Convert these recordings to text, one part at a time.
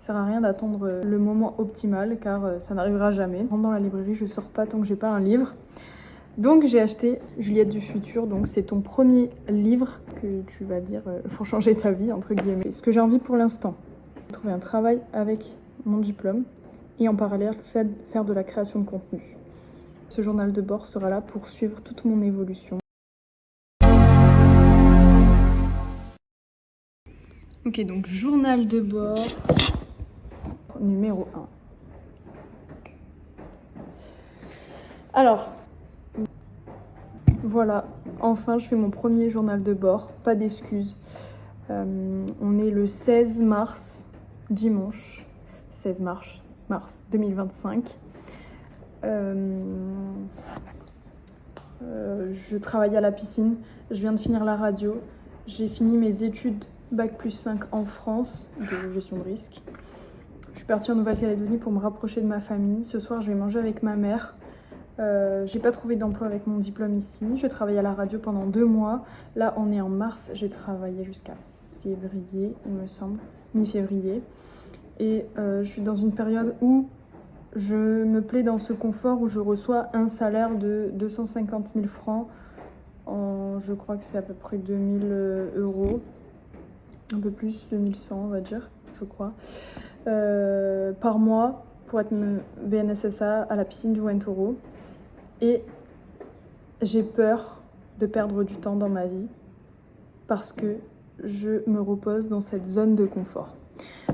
Ça sert à rien d'attendre le moment optimal car ça n'arrivera jamais. Je rentre dans la librairie, je sors pas tant que j'ai pas un livre. Donc j'ai acheté Juliette du futur, donc c'est ton premier livre que tu vas lire pour changer ta vie, entre guillemets. Ce que j'ai envie pour l'instant, trouver un travail avec mon diplôme et en parallèle faire de la création de contenu. Ce journal de bord sera là pour suivre toute mon évolution. Ok, donc journal de bord numéro 1. Alors, voilà, enfin je fais mon premier journal de bord, pas d'excuses. On est le 16 mars, dimanche, 16 mars 2025. Je travaille à la piscine, je viens de finir la radio, j'ai fini mes études Bac plus 5 en France de gestion de risque. Je suis partie en Nouvelle-Calédonie pour me rapprocher de ma famille. Ce soir, je vais manger avec ma mère. J'ai pas trouvé d'emploi avec mon diplôme ici. Je travaille à la radio pendant 2 mois. Là, on est en mars. J'ai travaillé jusqu'à février, il me semble, mi-février. Et je suis dans une période où je me plais dans ce confort où je reçois un salaire de 250 000 francs. Je crois que c'est à peu près 2000 euros. Un peu plus, 2100 on va dire, je crois. Par mois pour être BNSSA à la piscine du Wentoro. Et j'ai peur de perdre du temps dans ma vie parce que je me repose dans cette zone de confort.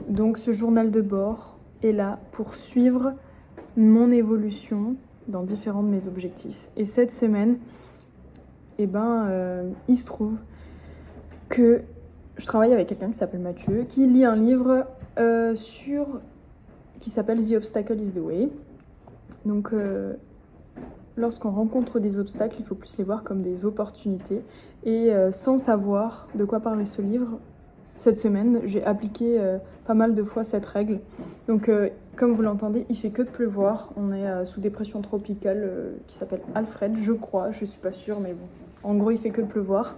Donc ce journal de bord est là pour suivre mon évolution dans différents de mes objectifs. Et cette semaine, il se trouve que je travaille avec quelqu'un qui s'appelle Mathieu, qui lit un livre qui s'appelle The Obstacle is the Way. Donc, lorsqu'on rencontre des obstacles, il faut plus les voir comme des opportunités. Et sans savoir de quoi parler ce livre, cette semaine, j'ai appliqué pas mal de fois cette règle. Donc, comme vous l'entendez, il fait que de pleuvoir. On est sous dépression tropicale qui s'appelle Alfred, je crois. Je suis pas sûre, mais bon. En gros, il fait que de pleuvoir.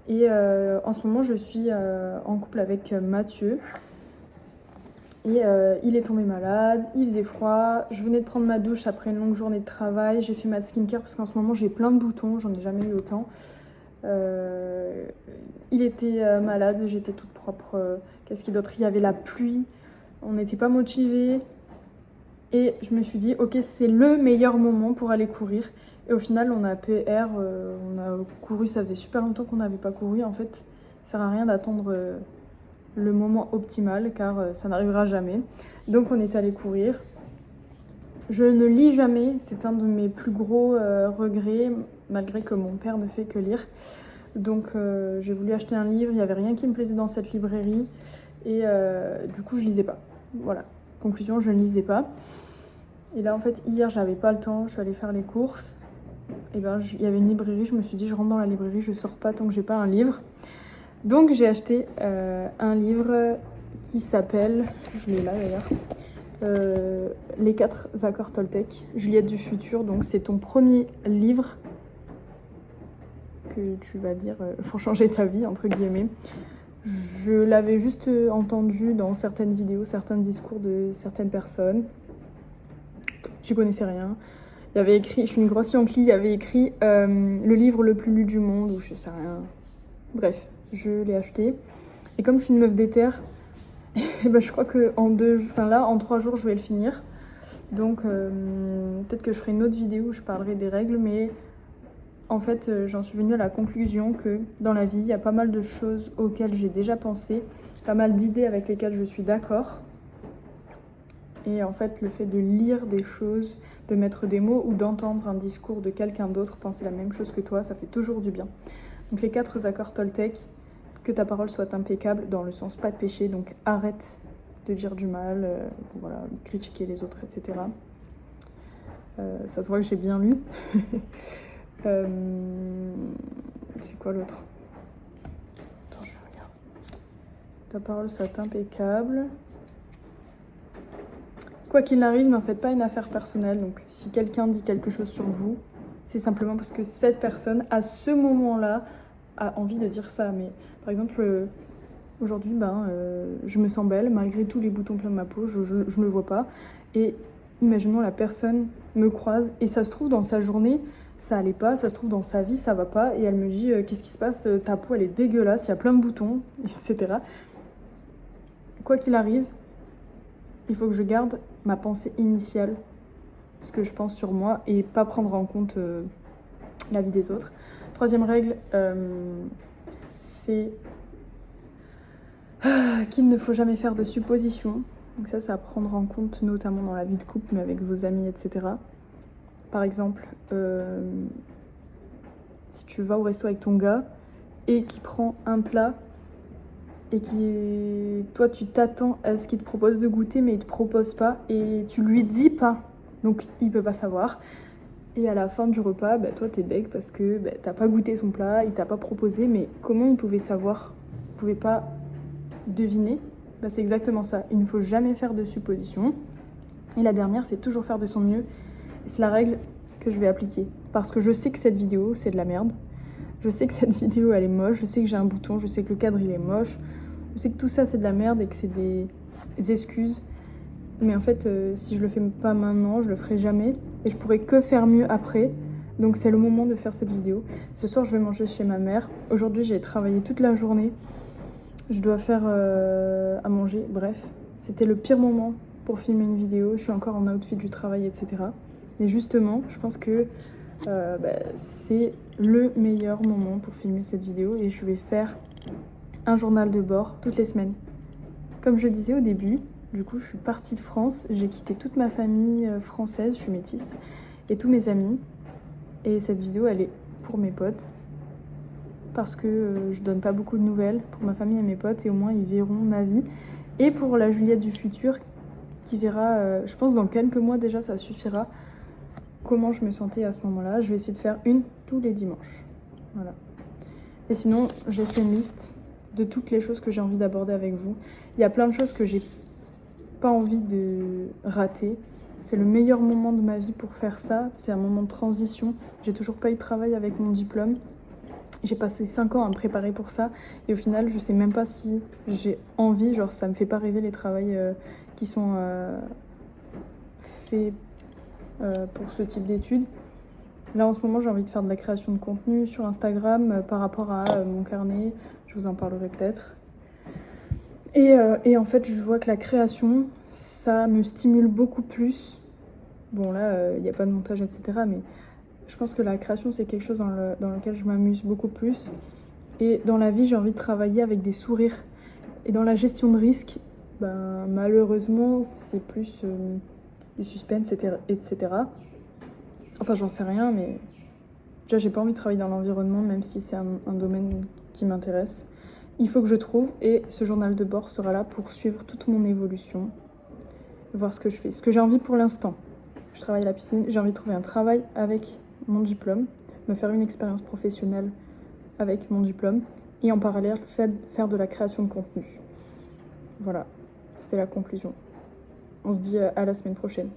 Et en ce moment, je suis en couple avec Mathieu. Et il est tombé malade, il faisait froid. Je venais de prendre ma douche après une longue journée de travail. J'ai fait ma skincare parce qu'en ce moment, j'ai plein de boutons. J'en ai jamais eu autant. Il était malade, j'étais toute propre. Qu'est-ce qu'il y a d'autre ? Il y avait la pluie. On n'était pas motivés. Et je me suis dit, ok, c'est le meilleur moment pour aller courir. Et au final, on a PR, on a couru, ça faisait super longtemps qu'on n'avait pas couru. En fait, ça sert à rien d'attendre le moment optimal car ça n'arrivera jamais. Donc on est allé courir. Je ne lis jamais, c'est un de mes plus gros regrets, malgré que mon père ne fait que lire. Donc j'ai voulu acheter un livre, il n'y avait rien qui me plaisait dans cette librairie. Et du coup, je lisais pas. Voilà, conclusion, je ne lisais pas. Et là, en fait, hier, j'avais pas le temps, je suis allée faire les courses. Et il y avait une librairie, je me suis dit, je rentre dans la librairie, je sors pas tant que j'ai pas un livre. Donc j'ai acheté un livre qui s'appelle, je l'ai là d'ailleurs, Les 4 accords Toltec, Juliette du futur. Donc c'est ton premier livre que tu vas lire pour changer ta vie, entre guillemets. Je l'avais juste entendu dans certaines vidéos, certains discours de certaines personnes. J'y connaissais rien. Il y avait écrit, je suis une grosse Yankee, il y avait écrit le livre le plus lu du monde, ou je sais rien. Bref, je l'ai acheté. Et comme je suis une meuf déter, je crois que en 3 jours, je vais le finir. Donc peut-être que je ferai une autre vidéo où je parlerai des règles, mais en fait, j'en suis venue à la conclusion que dans la vie, il y a pas mal de choses auxquelles j'ai déjà pensé, pas mal d'idées avec lesquelles je suis d'accord. Et en fait, le fait de lire des choses, de mettre des mots ou d'entendre un discours de quelqu'un d'autre penser la même chose que toi, ça fait toujours du bien. Donc les 4 accords Toltec, que ta parole soit impeccable, dans le sens pas de péché, donc arrête de dire du mal, critiquer les autres, etc. Ça se voit que j'ai bien lu. C'est quoi l'autre ? Attends, je regarde. Ta parole soit impeccable. Quoi qu'il arrive, n'en faites pas une affaire personnelle. Donc, si quelqu'un dit quelque chose sur vous, c'est simplement parce que cette personne, à ce moment-là, a envie de dire ça. Mais par exemple, Aujourd'hui, je me sens belle malgré tous les boutons plein de ma peau, je ne le vois pas. Et imaginons la personne me croise et ça se trouve dans sa journée, ça allait pas, ça se trouve dans sa vie, ça va pas. Et elle me dit qu'est-ce qui se passe, ta peau elle est dégueulasse, il y a plein de boutons, etc. Quoi qu'il arrive, il faut que je garde ma pensée initiale, ce que je pense sur moi et pas prendre en compte la vie des autres. Troisième règle, c'est qu'il ne faut jamais faire de suppositions. Donc ça à prendre en compte notamment dans la vie de couple, mais avec vos amis, etc. Par exemple, si tu vas au resto avec ton gars et qu'il prend un plat et toi tu t'attends à ce qu'il te propose de goûter mais il te propose pas et tu lui dis pas, donc il peut pas savoir. Et à la fin du repas, toi t'es deg parce que t'as pas goûté son plat, il t'a pas proposé, mais comment il pouvait savoir? Il pouvait pas deviner? C'est exactement ça, il ne faut jamais faire de suppositions. Et la dernière, c'est toujours faire de son mieux. C'est la règle que je vais appliquer. Parce que je sais que cette vidéo, c'est de la merde. Je sais que cette vidéo, elle est moche. Je sais que j'ai un bouton. Je sais que le cadre, il est moche. Je sais que tout ça, c'est de la merde et que c'est des excuses. Mais en fait, si je le fais pas maintenant, je le ferai jamais. Et je pourrai que faire mieux après. Donc c'est le moment de faire cette vidéo. Ce soir, je vais manger chez ma mère. Aujourd'hui, j'ai travaillé toute la journée. Je dois faire à manger. Bref, c'était le pire moment pour filmer une vidéo. Je suis encore en outfit du travail, etc. Mais justement, je pense que c'est le meilleur moment pour filmer cette vidéo et je vais faire un journal de bord toutes les semaines. Comme je disais au début, du coup, je suis partie de France. J'ai quitté toute ma famille française, je suis métisse, et tous mes amis. Et cette vidéo, elle est pour mes potes. Parce que je donne pas beaucoup de nouvelles pour ma famille et mes potes et au moins ils verront ma vie. Et pour la Juliette du futur qui verra, je pense dans quelques mois déjà ça suffira, comment je me sentais à ce moment-là. Je vais essayer de faire une tous les dimanches. Voilà. Et sinon, j'ai fait une liste de toutes les choses que j'ai envie d'aborder avec vous. Il y a plein de choses que j'ai pas envie de rater. C'est le meilleur moment de ma vie pour faire ça. C'est un moment de transition. J'ai toujours pas eu de travail avec mon diplôme. J'ai passé 5 ans à me préparer pour ça et au final je sais même pas si j'ai envie, genre ça me fait pas rêver les travails qui sont faits pour ce type d'études. Là en ce moment j'ai envie de faire de la création de contenu sur Instagram par rapport à mon carnet, je vous en parlerai peut-être. Et en fait je vois que la création ça me stimule beaucoup plus. Bon là il n'y a pas de montage etc, mais je pense que la création, c'est quelque chose dans lequel je m'amuse beaucoup plus. Et dans la vie, j'ai envie de travailler avec des sourires. Et dans la gestion de risque, malheureusement, c'est plus du suspense, etc. Enfin, j'en sais rien, mais déjà, j'ai pas envie de travailler dans l'environnement, même si c'est un domaine qui m'intéresse. Il faut que je trouve, et ce journal de bord sera là pour suivre toute mon évolution, voir ce que je fais. Ce que j'ai envie pour l'instant, je travaille à la piscine, j'ai envie de trouver un travail avec mon diplôme, me faire une expérience professionnelle avec mon diplôme et en parallèle faire de la création de contenu. Voilà, c'était la conclusion. On se dit à la semaine prochaine.